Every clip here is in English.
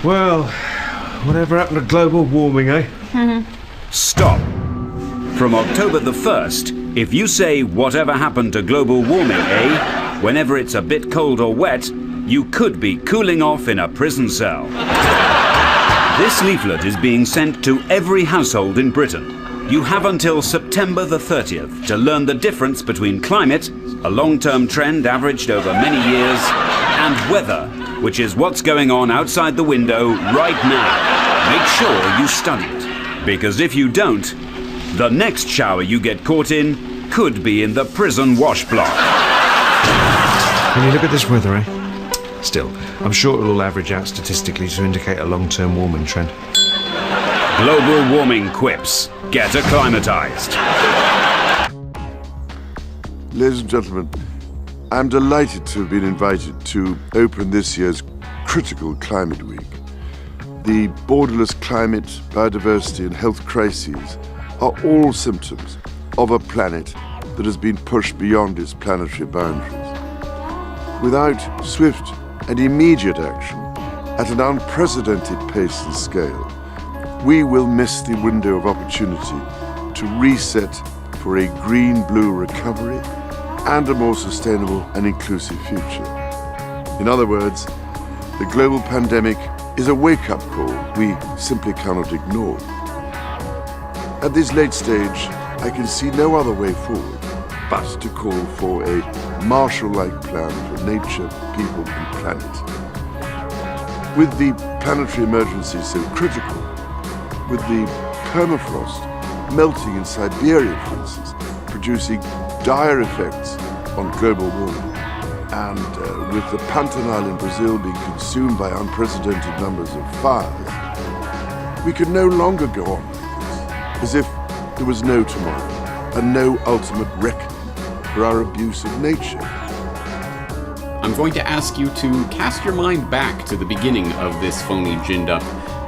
Well, whatever happened to global warming, eh? Stop. From October the 1st, if you say whatever happened to global warming, eh? Whenever it's a bit cold or wet, you could be cooling off in a prison cell. This leaflet is being sent to every household in Britain. You have until September the 30th to learn the difference between climate, a long-term trend averaged over many years, and weather, which is what's going on outside the window right now. Make sure you study it, because if you don't, the next shower you get caught in could be in the prison wash block. Can you look at this weather, eh? Still, I'm sure it'll average out statistically to indicate a long-term warming trend. Global warming quips. Get acclimatized. Ladies and gentlemen, I'm delighted to have been invited to open this year's critical climate week. The borderless climate, biodiversity and health crises are all symptoms of a planet that has been pushed beyond its planetary boundaries. Without swift and immediate action at an unprecedented pace and scale, we will miss the window of opportunity to reset for a green-blue recovery and a more sustainable and inclusive future. In other words, the global pandemic is a wake-up call we simply cannot ignore. At this late stage, I can see no other way forward but to call for a Marshall-like plan for nature, people and planet. With the planetary emergency so critical, with the permafrost melting in Siberia, for instance, producing dire effects on global warming, and with the Pantanal in Brazil being consumed by unprecedented numbers of fires, we can no longer go on like this, as if there was no tomorrow and no ultimate reckoning for our abuse of nature. I'm going to ask you to cast your mind back to the beginning of this phony, ginned-up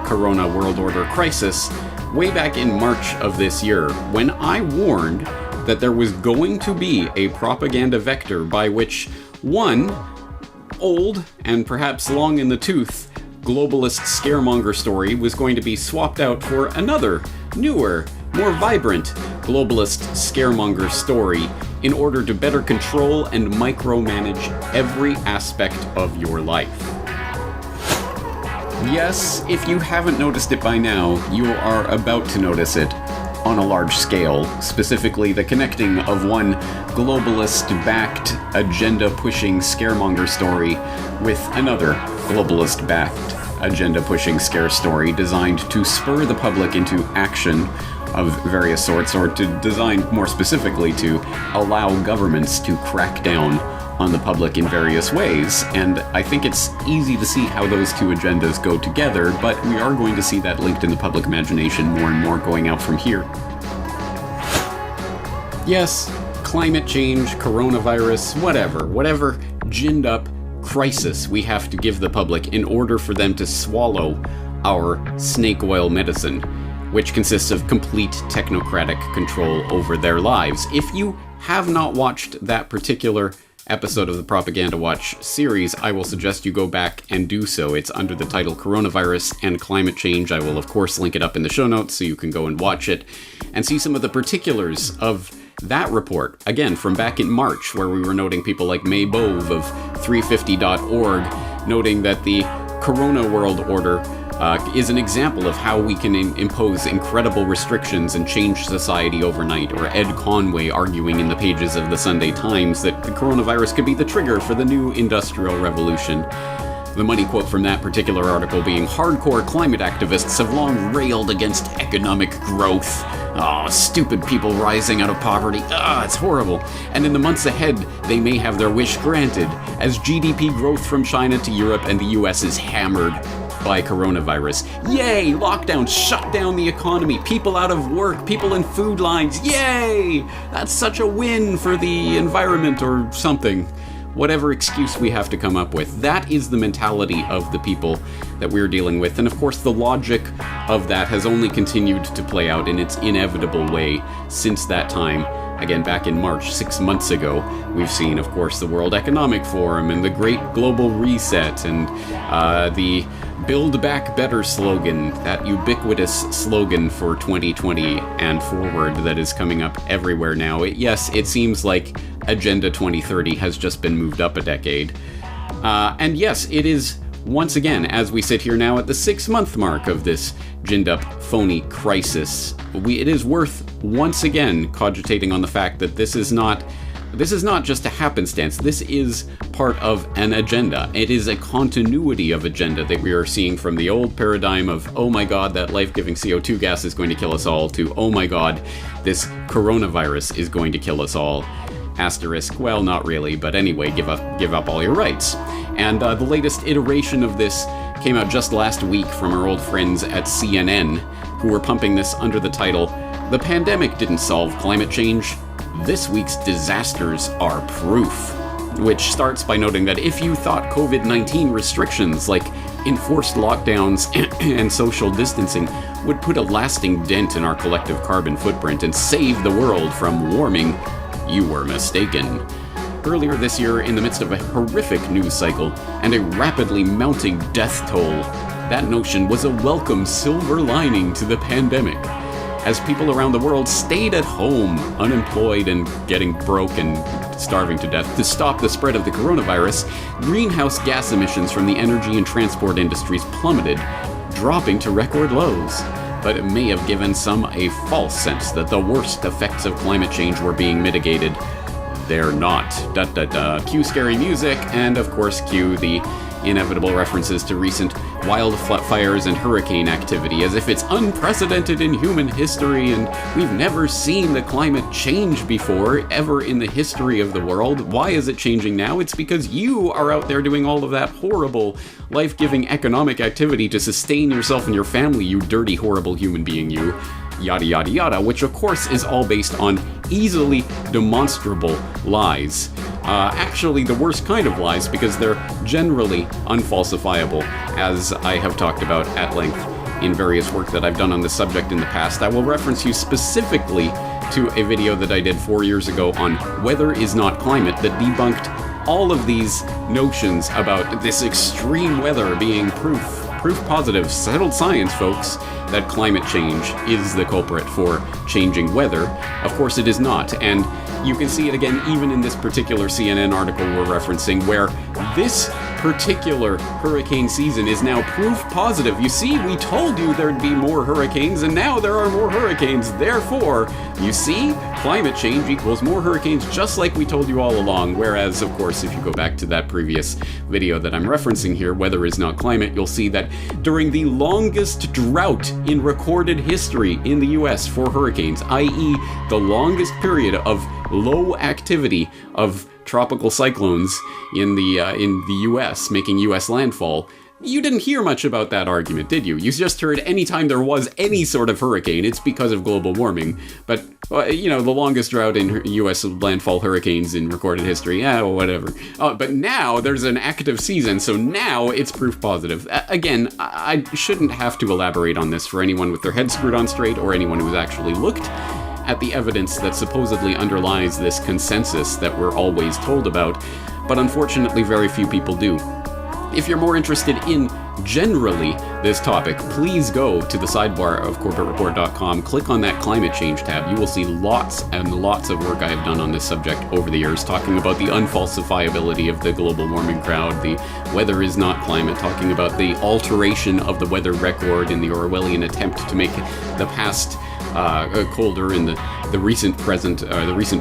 Corona World Order crisis, way back in March of this year, when I warned that there was going to be a propaganda vector by which one old and perhaps long in the tooth globalist scaremonger story was going to be swapped out for another, newer, more vibrant globalist scaremonger story in order to better control and micromanage every aspect of your life. Yes, if you haven't noticed it by now, you are about to notice it on a large scale, specifically the connecting of one globalist-backed, agenda-pushing scaremonger story with another globalist-backed, agenda-pushing scare story designed to spur the public into action of various sorts, or to design more specifically to allow governments to crack down on the public in various ways. And I think it's easy to see how those two agendas go together, but we are going to see that linked in the public imagination more and more going out from here. Yes, climate change, coronavirus, whatever ginned up crisis we have to give the public in order for them to swallow our snake oil medicine, which consists of complete technocratic control over their lives. If you have not watched that particular episode of the Propaganda Watch series, I will suggest you go back and do so. It's under the title Coronavirus and Climate Change. I will, of course, link it up in the show notes so you can go and watch it and see some of the particulars of that report, again, from back in March, where we were noting people like May Bove of 350.org, noting that the Corona World Order is an example of how we can impose incredible restrictions and change society overnight, or Ed Conway arguing in the pages of the Sunday Times that the coronavirus could be the trigger for the new industrial revolution. The money quote from that particular article being, "Hardcore climate activists have long railed against economic growth. Oh, stupid people rising out of poverty. It's horrible. And in the months ahead, they may have their wish granted, as GDP growth from China to Europe and the US is hammered by coronavirus. Yay! Lockdown shut down the economy. People out of work. People in food lines. Yay! That's such a win for the environment," or something. Whatever excuse we have to come up with. That is the mentality of the people that we're dealing with. And of course, the logic of that has only continued to play out in its inevitable way since that time, again, back in March, 6 months ago, we've seen, of course, the World Economic Forum and the Great Global Reset and the Build Back Better slogan, that ubiquitous slogan for 2020 and forward that is coming up everywhere now. Yes, it seems like Agenda 2030 has just been moved up a decade. And yes, it is once again, as we sit here now at the 6-month mark of this ginned up phony crisis, it is worth once again cogitating on the fact that this is not just a happenstance. This is part of an agenda. It is a continuity of agenda that we are seeing from the old paradigm of, oh my god, that life-giving CO2 gas is going to kill us all, to, oh my god, this coronavirus is going to kill us all. Asterisk, well, not really, but anyway, give up all your rights. And the latest iteration of this came out just last week from our old friends at CNN, who were pumping this under the title, "The pandemic didn't solve climate change. This week's disasters are proof," which starts by noting that if you thought COVID-19 restrictions like enforced lockdowns and social distancing would put a lasting dent in our collective carbon footprint and save the world from warming, you were mistaken. Earlier this year, in the midst of a horrific news cycle and a rapidly mounting death toll, that notion was a welcome silver lining to the pandemic. As people around the world stayed at home, unemployed and getting broke and starving to death, to stop the spread of the coronavirus, greenhouse gas emissions from the energy and transport industries plummeted, dropping to record lows. But it may have given some a false sense that the worst effects of climate change were being mitigated. They're not. Cue scary music, and of course cue the inevitable references to recent wildfires and hurricane activity, as if it's unprecedented in human history and we've never seen the climate change before, ever in the history of the world. Why is it changing now? It's because you are out there doing all of that horrible, life-giving economic activity to sustain yourself and your family, you dirty, horrible human being, you. Yada yada yada, which of course is all based on easily demonstrable lies. Actually the worst kind of lies, because they're generally unfalsifiable, as I have talked about at length in various work that I've done on this subject in the past. I will reference you specifically to a video that I did 4 years ago on weather is not climate that debunked all of these notions about this extreme weather being proof positive, settled science, folks, that climate change is the culprit for changing weather. Of course it is not, and you can see it again even in this particular CNN article we're referencing, where this particular hurricane season is now proof positive. You see, we told you there'd be more hurricanes, and now there are more hurricanes. Therefore, you see, climate change equals more hurricanes, just like we told you all along. Whereas, of course, if you go back to that previous video that I'm referencing here, Weather is Not Climate, you'll see that during the longest drought in recorded history in the US for hurricanes, i.e. the longest period of low activity of tropical cyclones in the US, making US landfall, you didn't hear much about that argument, did you? You just heard anytime there was any sort of hurricane, it's because of global warming. But, the longest drought in US landfall hurricanes in recorded history, whatever. But now there's an active season, so now it's proof positive. Again, I shouldn't have to elaborate on this for anyone with their head screwed on straight or anyone who's actually looked at the evidence that supposedly underlies this consensus that we're always told about, but unfortunately very few people do. If you're more interested in generally this topic, please go to the sidebar of CorbettReport.com, click on that climate change tab. You will see lots and lots of work I have done on this subject over the years, talking about the unfalsifiability of the global warming crowd, the weather is not climate, talking about the alteration of the weather record in the Orwellian attempt to make the past colder and the recent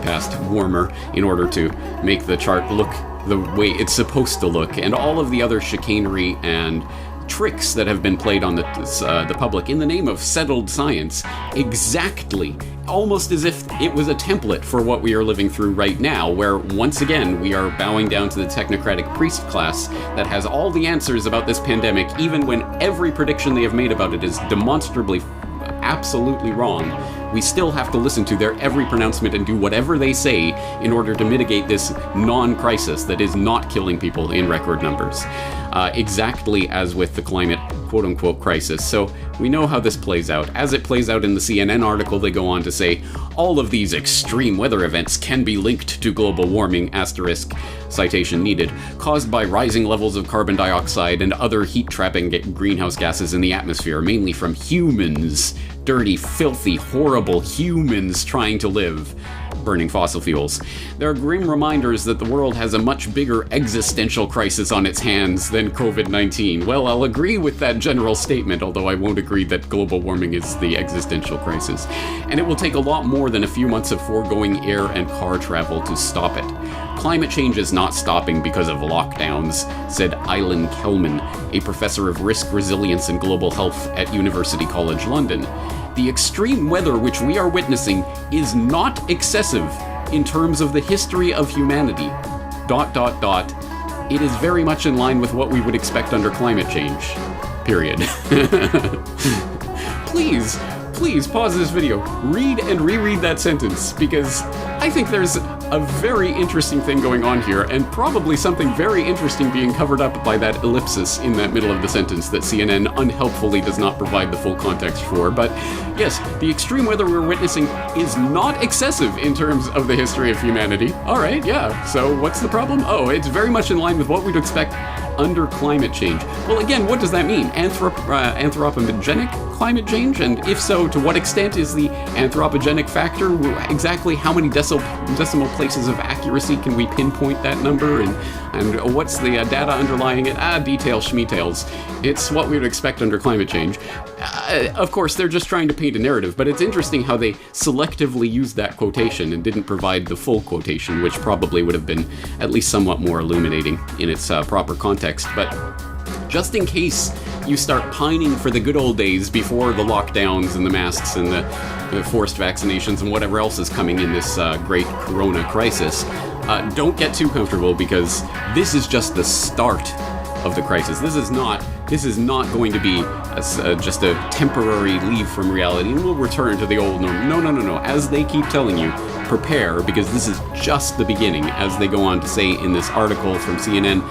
past warmer in order to make the chart look the way it's supposed to look, and all of the other chicanery and tricks that have been played on the public in the name of settled science, exactly, almost as if it was a template for what we are living through right now, where once again we are bowing down to the technocratic priest class that has all the answers about this pandemic, even when every prediction they have made about it is demonstrably absolutely wrong. We still have to listen to their every pronouncement and do whatever they say in order to mitigate this non-crisis that is not killing people in record numbers. Exactly as with the climate quote-unquote crisis. So we know how this plays out. As it plays out in the CNN article, they go on to say, all of these extreme weather events can be linked to global warming, asterisk, citation needed, caused by rising levels of carbon dioxide and other heat-trapping greenhouse gases in the atmosphere, mainly from humans. Dirty, filthy, horrible humans trying to live, burning fossil fuels. There are grim reminders that the world has a much bigger existential crisis on its hands than COVID-19. Well, I'll agree with that general statement, although I won't agree that global warming is the existential crisis. And it will take a lot more than a few months of foregoing air and car travel to stop it. Climate change is not stopping because of lockdowns, said Eileen Kelman, a professor of risk resilience and global health at University College London. The extreme weather which we are witnessing is not excessive in terms of the history of humanity. ... It is very much in line with what we would expect under climate change. Period. Please pause this video, read and reread that sentence, because I think there's a very interesting thing going on here, and probably something very interesting being covered up by that ellipsis in that middle of the sentence that CNN unhelpfully does not provide the full context for. But yes, the extreme weather we're witnessing is not excessive in terms of the history of humanity. Alright, yeah, so what's the problem? Oh, it's very much in line with what we'd expect under climate change. Well, again, what does that mean? Anthropogenic climate change? And if so, to what extent is the anthropogenic factor? Exactly how many decimal places of accuracy can we pinpoint that number? And what's the data underlying it? Details, schmetails. It's what we would expect under climate change. Of course, they're just trying to paint a narrative, but it's interesting how they selectively used that quotation and didn't provide the full quotation, which probably would have been at least somewhat more illuminating in its proper context. But just in case you start pining for the good old days before the lockdowns and the masks and the forced vaccinations and whatever else is coming in this great corona crisis, don't get too comfortable, because this is just the start of the crisis. This is not going to be just a temporary leave from reality and we'll return to the old norm. No. As they keep telling you, prepare, because this is just the beginning. As they go on to say in this article from CNN,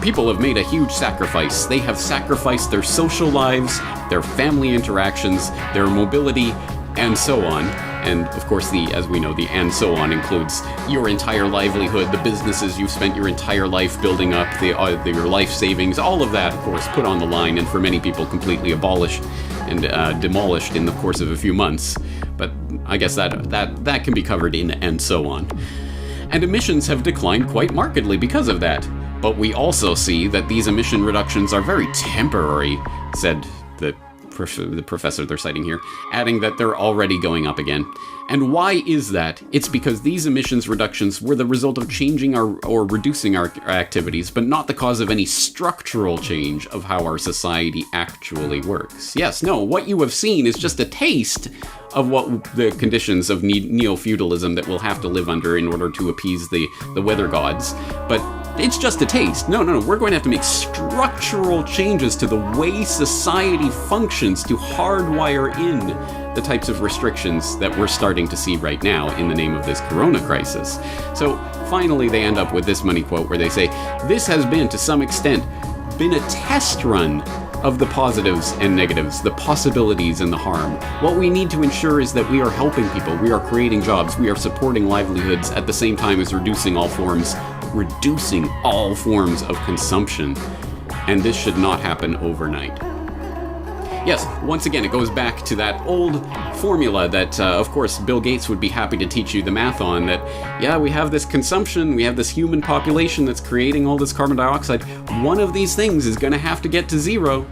people have made a huge sacrifice. They have sacrificed their social lives, their family interactions, their mobility, and so on. And of course, as we know, the and so on includes your entire livelihood, the businesses you've spent your entire life building up, your life savings, all of that, of course, put on the line, and for many people completely abolished and demolished in the course of a few months. But I guess that can be covered in and so on. And emissions have declined quite markedly because of that. But we also see that these emission reductions are very temporary, said the professor they're citing here, adding that they're already going up again. And why is that? It's because these emissions reductions were the result of changing or reducing our activities, but not the cause of any structural change of how our society actually works. Yes, no, what you have seen is just a taste of what the conditions of neo-feudalism that we'll have to live under in order to appease the weather gods. But it's just a taste. No, we're going to have to make structural changes to the way society functions to hardwire in the types of restrictions that we're starting to see right now in the name of this corona crisis. So finally they end up with this money quote where they say, "This has been, to some extent, been a test run of the positives and negatives, the possibilities and the harm. What we need to ensure is that we are helping people, we are creating jobs, we are supporting livelihoods at the same time as reducing all forms of consumption. And this should not happen overnight." Yes, once again, it goes back to that old formula that, of course, Bill Gates would be happy to teach you the math on, that, yeah, we have this consumption, we have this human population that's creating all this carbon dioxide. One of these things is going to have to get to zero.